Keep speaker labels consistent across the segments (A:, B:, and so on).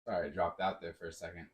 A: Sorry, I dropped out there for a second.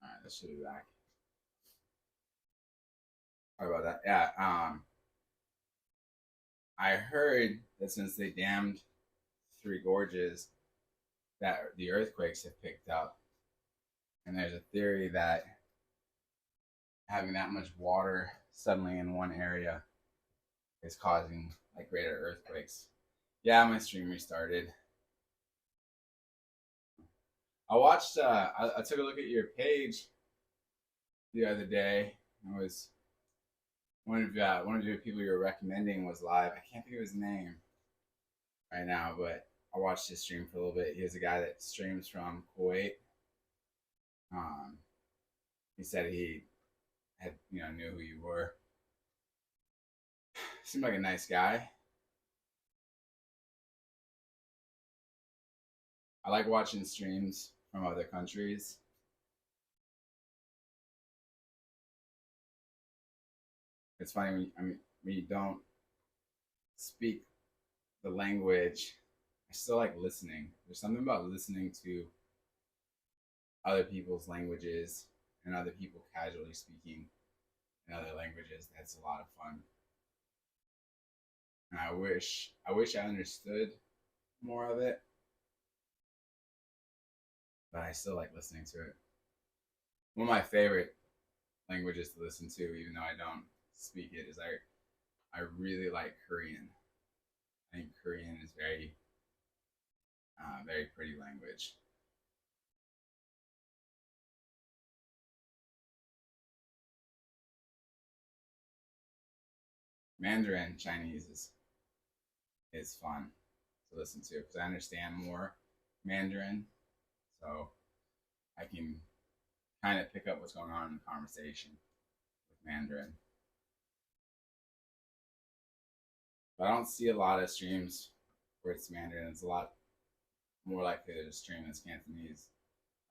A: All right, this should be back. Sorry about that. Yeah, I heard that since they dammed Three Gorges, that the earthquakes have picked up, and there's a theory that having that much water suddenly in one area is causing like greater earthquakes. Yeah, my stream restarted. I watched. I took a look at your page the other day. It was one of the people you were recommending was live. I can't think of his name right now, but I watched his stream for a little bit. He was a guy that streams from Kuwait. Um, he said he had knew who you were. Seemed like a nice guy. I like watching streams from other countries. It's funny when you don't speak the language. I still like listening. There's something about listening to other people's languages and other people casually speaking in other languages. That's a lot of fun. And I wish I understood more of it, but I still like listening to it. One of my favorite languages to listen to, even though I don't speak it, is I really like Korean. I think Korean is very pretty language. Mandarin Chinese is fun to listen to because I understand more Mandarin, so I can kind of pick up what's going on in the conversation with Mandarin. But I don't see a lot of streams where it's Mandarin. It's a lot more likely to stream as Cantonese,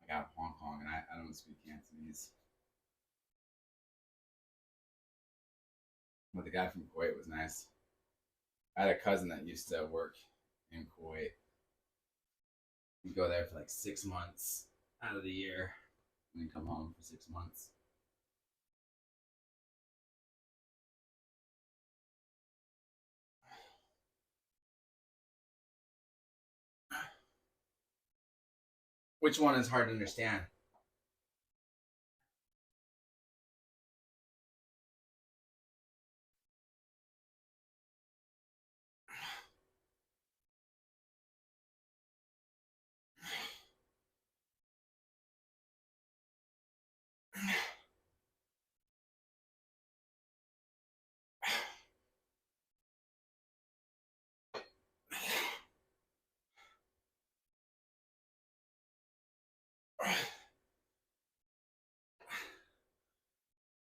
A: like out of Hong Kong, and I don't speak Cantonese. But the guy from Kuwait was nice. I had a cousin that used to work in Kuwait. He'd go there for like 6 months out of the year and then come home for 6 months. Which one is hard to understand?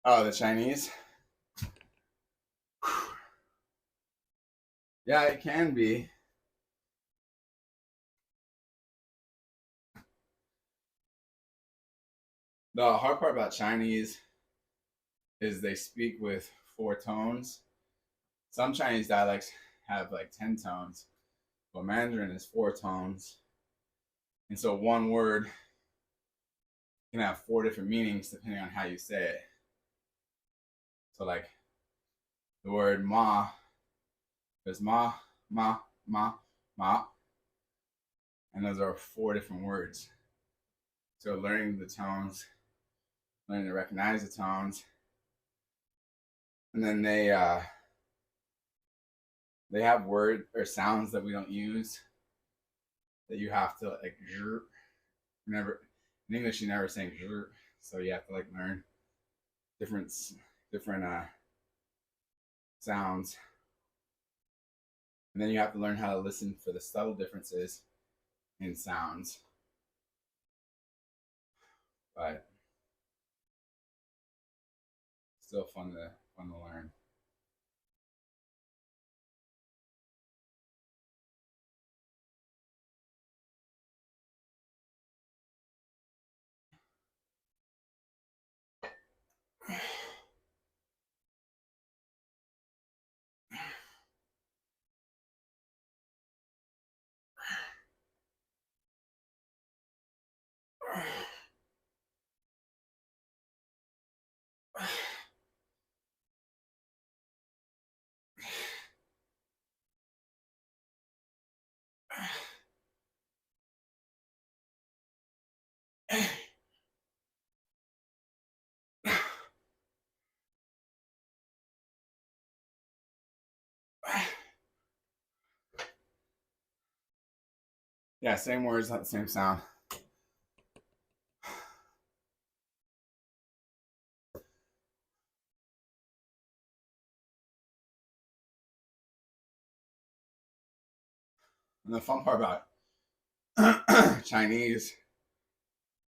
A: Oh, the Chinese? Yeah, it can be. The hard part about Chinese is they speak with four tones. Some Chinese dialects have like 10 tones, but Mandarin is four tones. And so one word can have four different meanings depending on how you say it. So, like the word ma, there's ma, and those are four different words. So, learning the tones, learning to recognize the tones, and then they have word or sounds that we don't use that you have to like never in English you never say so you have to like learn different different sounds, and then you have to learn how to listen for the subtle differences in sounds. But still fun to learn. Yeah, same words, not the same sound. And the fun part about Chinese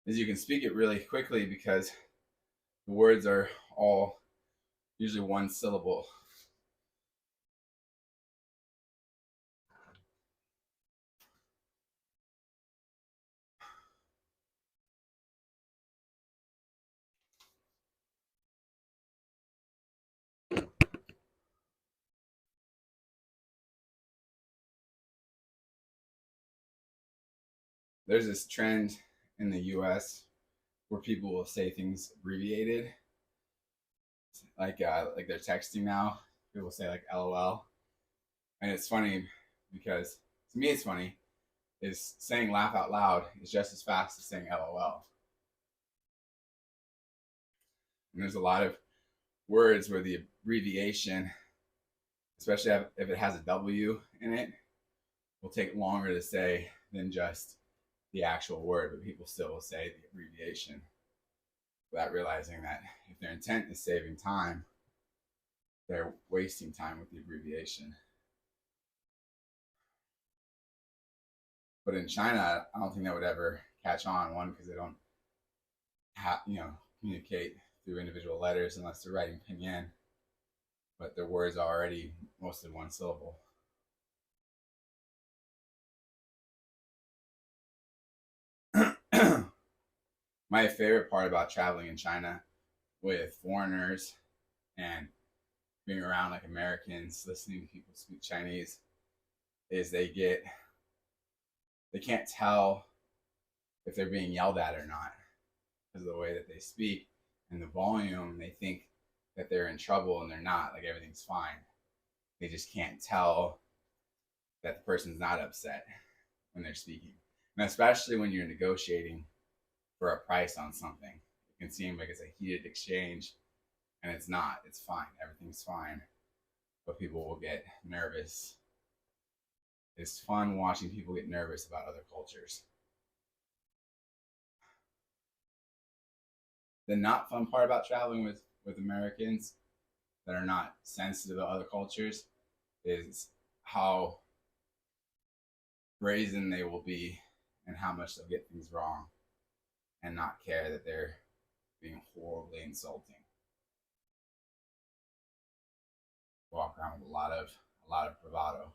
A: is you can speak it really quickly because the words are all usually one syllable. There's this trend in the US where people will say things abbreviated, like they're texting now. People say like LOL, and it's funny because to me it's funny. Is saying laugh out loud is just as fast as saying LOL. And there's a lot of words where the abbreviation, especially if it has a W in it, will take longer to say than just the actual word, but people still will say the abbreviation without realizing that if their intent is saving time, they're wasting time with the abbreviation. But in China, I don't think that would ever catch on. One, because they don't communicate through individual letters unless they're writing pinyin, but their words are already mostly one syllable. My favorite part about traveling in China with foreigners and being around like Americans, listening to people speak Chinese, is they can't tell if they're being yelled at or not because of the way that they speak and the volume. They think that they're in trouble and they're not, like everything's fine. They just can't tell that the person's not upset when they're speaking. And especially when you're negotiating for a price on something, it can seem like it's a heated exchange, and it's not. It's fine. Everything's fine. But people will get nervous. It's fun watching people get nervous about other cultures. The not fun part about traveling with Americans that are not sensitive to other cultures is how brazen they will be and how much they'll get things wrong and not care that they're being horribly insulting. Walk around with a lot of bravado.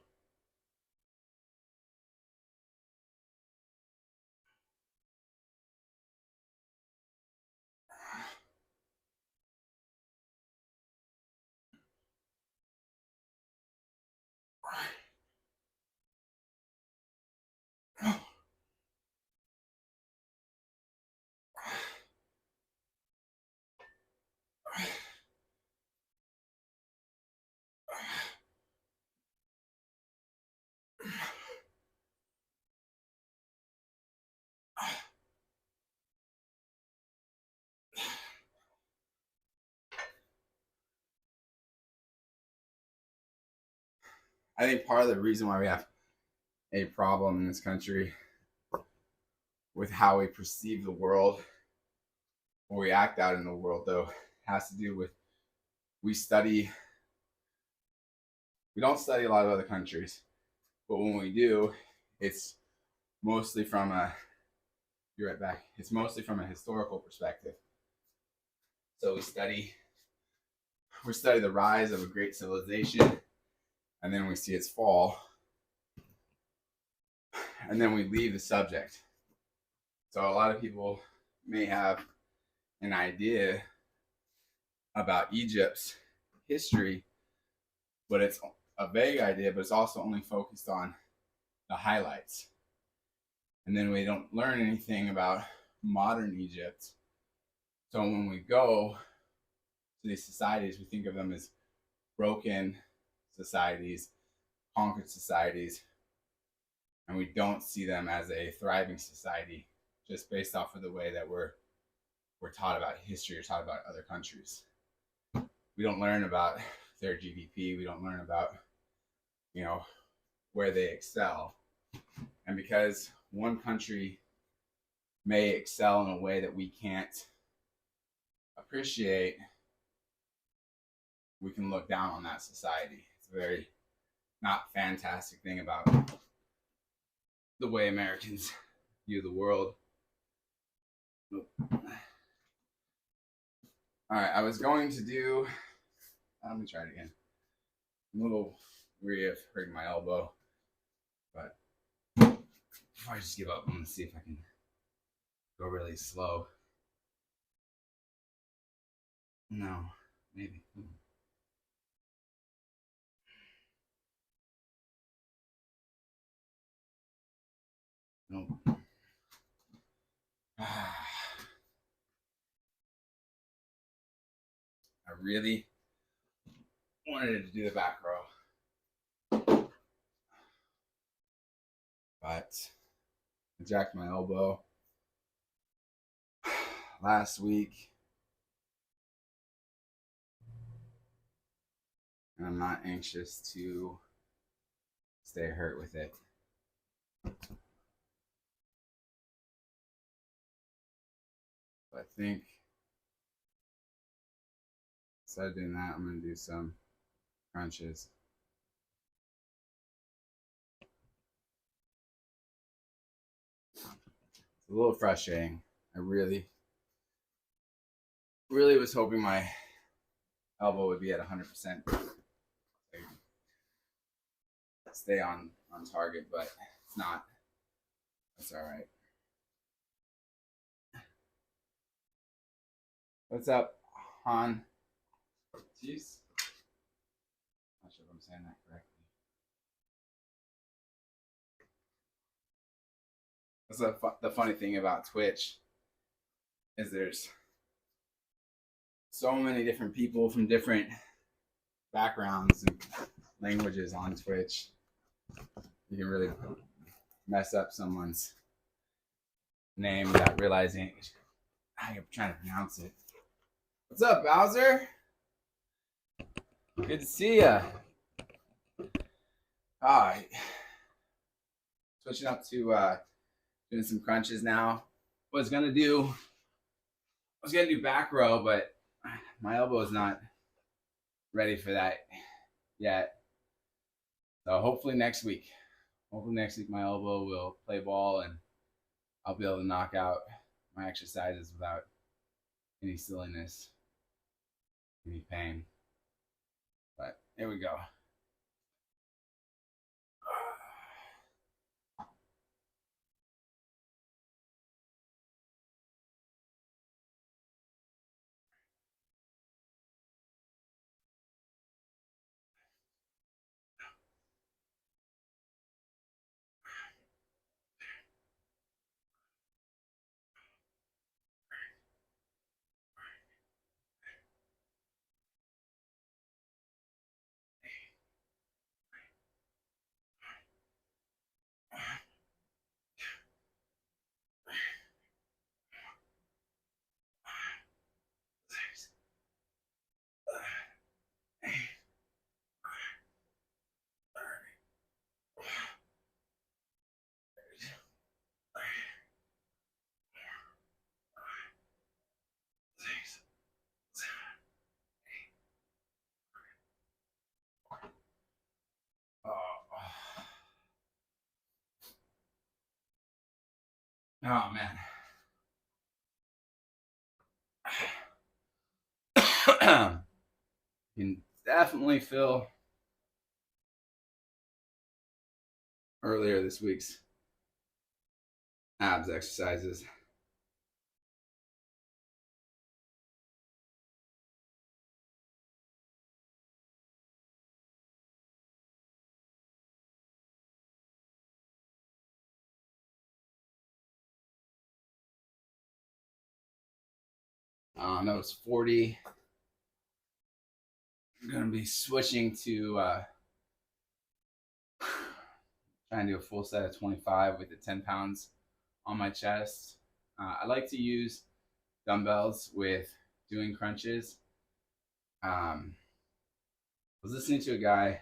A: I think part of the reason why we have a problem in this country with how we perceive the world or we act out in the world, though, has to do with we don't study a lot of other countries, but when we do, it's mostly from a you're right back. It's mostly from a historical perspective. So we study we study the rise of a great civilization, and then we see its fall, and then we leave the subject. So a lot of people may have an idea about Egypt's history, but it's a vague idea, but it's also only focused on the highlights. And then we don't learn anything about modern Egypt. So when we go to these societies, we think of them as broken societies, conquered societies, and we don't see them as a thriving society just based off of the way that we're taught about history or taught about other countries. We don't learn about their GDP. We don't learn about, where they excel. And because one country may excel in a way that we can't appreciate, we can look down on that society. It's a very not fantastic thing about the way Americans view the world. All right, I was going to do, let me try it again. I'm a little weary of hurting my elbow, but before I just give up, I'm going to see if I can go really slow. No, maybe. Nope. I really wanted to do the back row, but I jacked my elbow last week, and I'm not anxious to stay hurt with it. So I think instead of doing that, I'm going to do some crunches. It's a little frustrating. I really was hoping my elbow would be at 100%. Stay on target, but it's not. That's all right. What's up, Han? Jeez. Not sure if I'm saying that correctly. That's the funny thing about Twitch is there's so many different people from different backgrounds and languages on Twitch. You can really mess up someone's name without realizing I'm trying to pronounce it. What's up, Bowser? Good to see ya. Alright. Switching up to doing some crunches now. I was gonna do back row, but my elbow is not ready for that yet. So hopefully next week my elbow will play ball and I'll be able to knock out my exercises without any silliness, any pain. But here we go. Oh man. You can definitely feel earlier this week's abs exercises. No, it's 40. I'm going to be switching to trying to do a full set of 25 with the 10 pounds on my chest. I like to use dumbbells with doing crunches. I was listening to a guy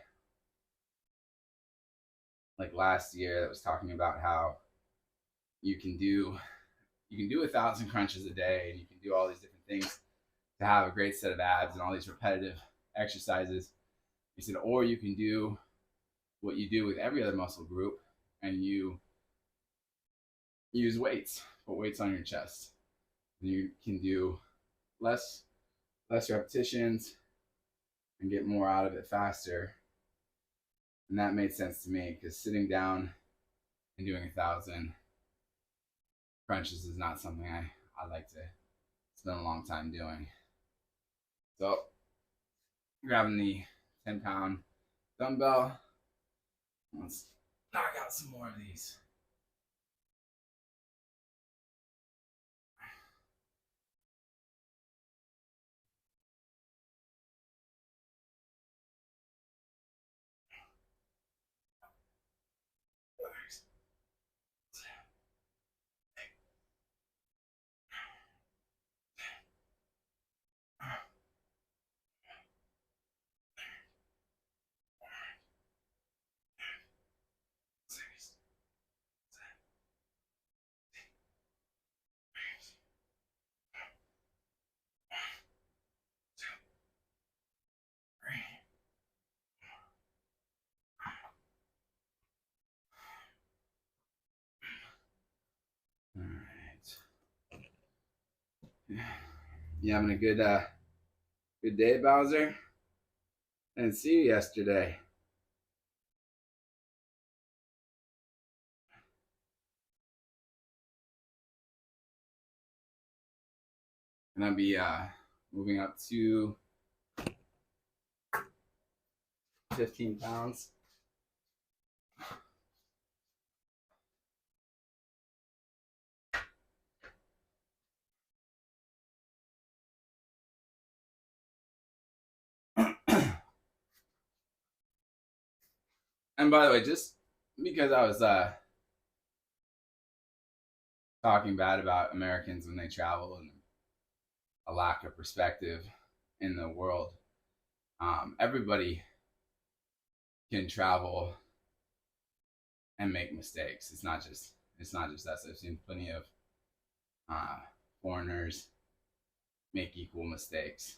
A: like last year that was talking about how you can do 1,000 crunches a day, and you can do all these different things to have a great set of abs and all these repetitive exercises. He said, or you can do what you do with every other muscle group, and you use weights, put weights on your chest. You can do less repetitions and get more out of it faster. And that made sense to me, because sitting down and doing 1,000 crunches is not something I like to spend a long time doing. So grabbing the 10-pound dumbbell, let's knock out some more of these. All right. You having a good day, Bowser? I didn't see you yesterday. And I'll be moving up to 15 pounds. And by the way, just because I was talking bad about Americans when they travel and a lack of perspective in the world, everybody can travel and make mistakes. It's not just us. I've seen plenty of foreigners make equal mistakes,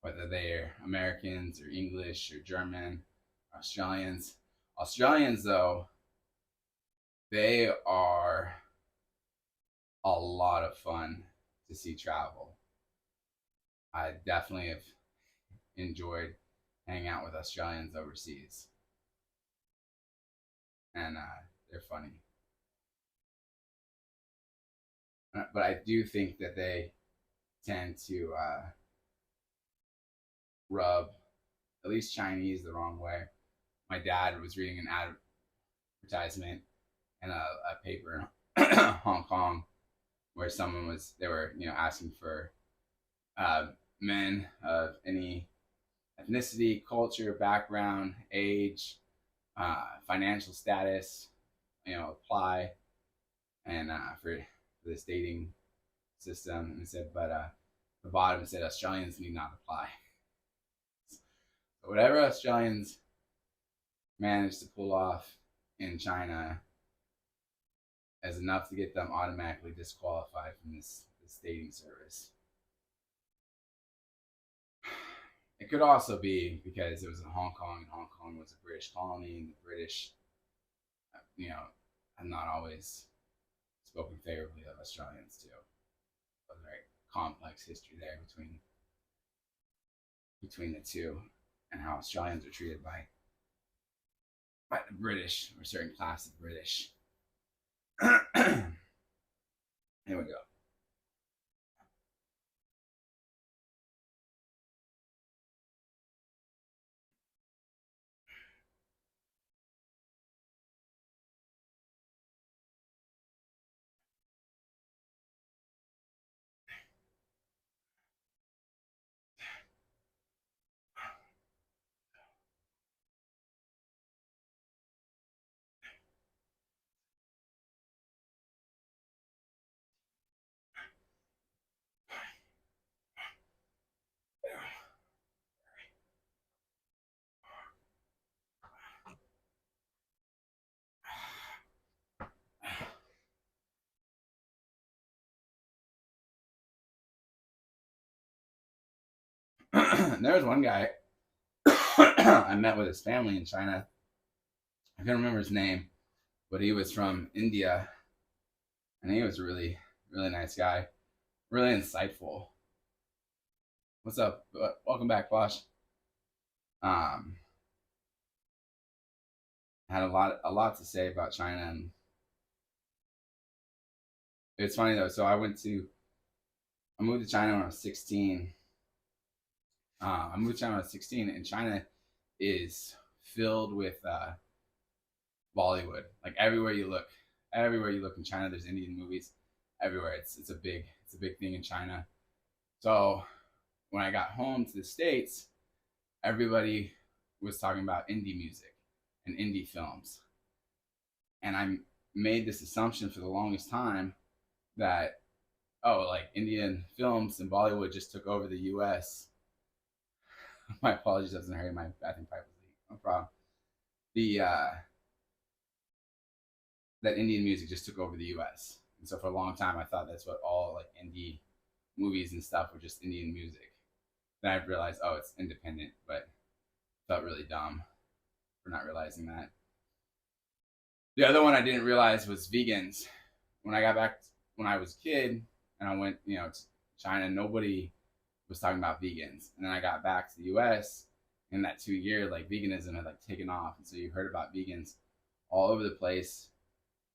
A: whether they're Americans or English or German, or Australians. Australians, though, they are a lot of fun to see travel. I definitely have enjoyed hanging out with Australians overseas, and they're funny. But I do think that they tend to rub at least Chinese the wrong way. My dad was reading an advertisement in a paper in Hong Kong where they were asking for men of any ethnicity, culture, background, age, financial status, apply, and for this dating system. And it said, but the bottom said Australians need not apply. So whatever Australians managed to pull off in China as enough to get them automatically disqualified from this dating service. It could also be because it was in Hong Kong, and Hong Kong was a British colony, and the British, have not always spoken favorably of Australians too. A very complex history there between between the two and how Australians are treated by the British or a certain class of British. Here we go. There was one guy I met with his family in China. I can't remember his name, but he was from India, and he was a really, really nice guy, really insightful. What's up? Welcome back, Bosch. Um, had a lot to say about China, and it's funny though. So I moved to China when I was 16. I moved to China when I was 16, and China is filled with Bollywood. Like everywhere you look in China, there's Indian movies. Everywhere, it's a big thing in China. So when I got home to the States, everybody was talking about indie music and indie films, and I made this assumption for the longest time that like Indian films and Bollywood just took over the U.S. My apologies, doesn't hurt. My bathroom pipe was leaking. No problem. The That Indian music just took over the U.S. And so for a long time, I thought that's what all like indie movies and stuff were, just Indian music. Then I realized, it's independent, but felt really dumb for not realizing that. The other one I didn't realize was vegans. When I got back, when I was a kid, and I went, to China, nobody was talking about vegans. And then I got back to the U.S. in that 2 years, like veganism had like taken off, and so you heard about vegans all over the place.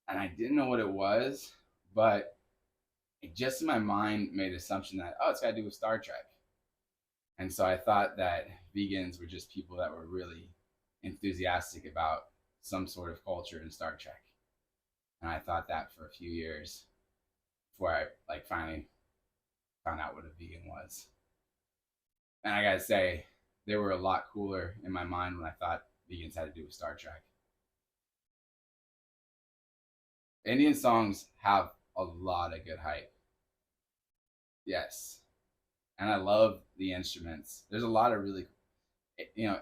A: And I didn't know what it was, but it just in my mind made an assumption that it's got to do with Star Trek. And so I thought that vegans were just people that were really enthusiastic about some sort of culture in Star Trek. And I thought that for a few years before I like finally found out what a vegan was. And I gotta say, they were a lot cooler in my mind when I thought vegans had to do with Star Trek. Indian songs have a lot of good hype. Yes. And I love the instruments. There's a lot of really,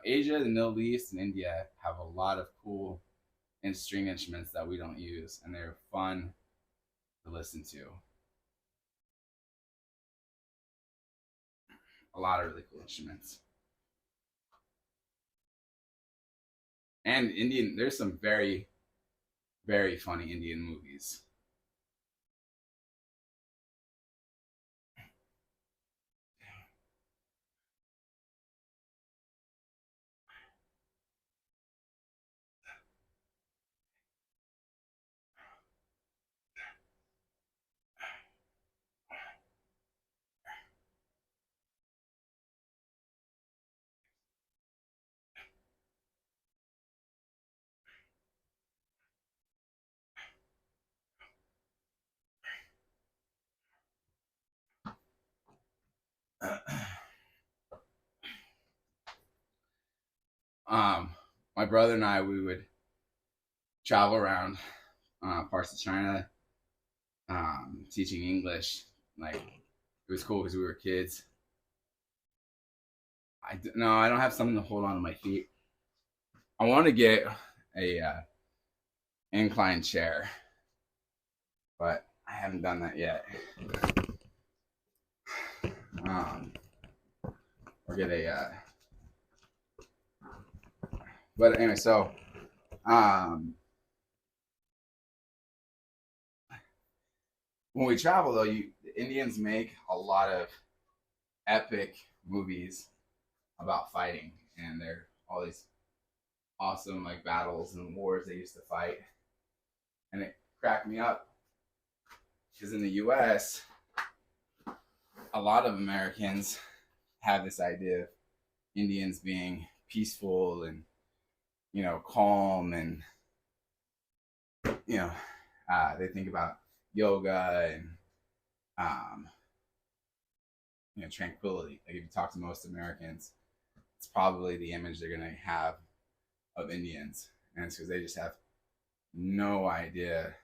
A: Asia, the Middle East, and India have a lot of cool string instruments that we don't use, and they're fun to listen to. A lot of really cool instruments. And there's some very, very funny Indian movies. My brother and I, we would travel around parts of China, teaching English. Like it was cool because we were kids. No, I don't have something to hold on to my feet. I want to get a incline chair, but I haven't done that yet. Or get a. But anyway, so when we travel, though, the Indians make a lot of epic movies about fighting, and they're all these awesome like battles and wars they used to fight, and it cracked me up because in the U.S. a lot of Americans have this idea of Indians being peaceful and calm, and they think about yoga and um, tranquility. Like if you talk to most Americans, it's probably the image they're gonna have of Indians, and it's because they just have no idea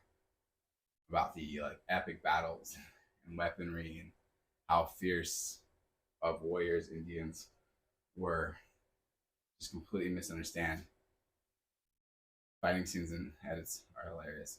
A: about the like epic battles and weaponry and how fierce of warriors Indians were. Just completely misunderstand. Fighting scenes and edits are hilarious.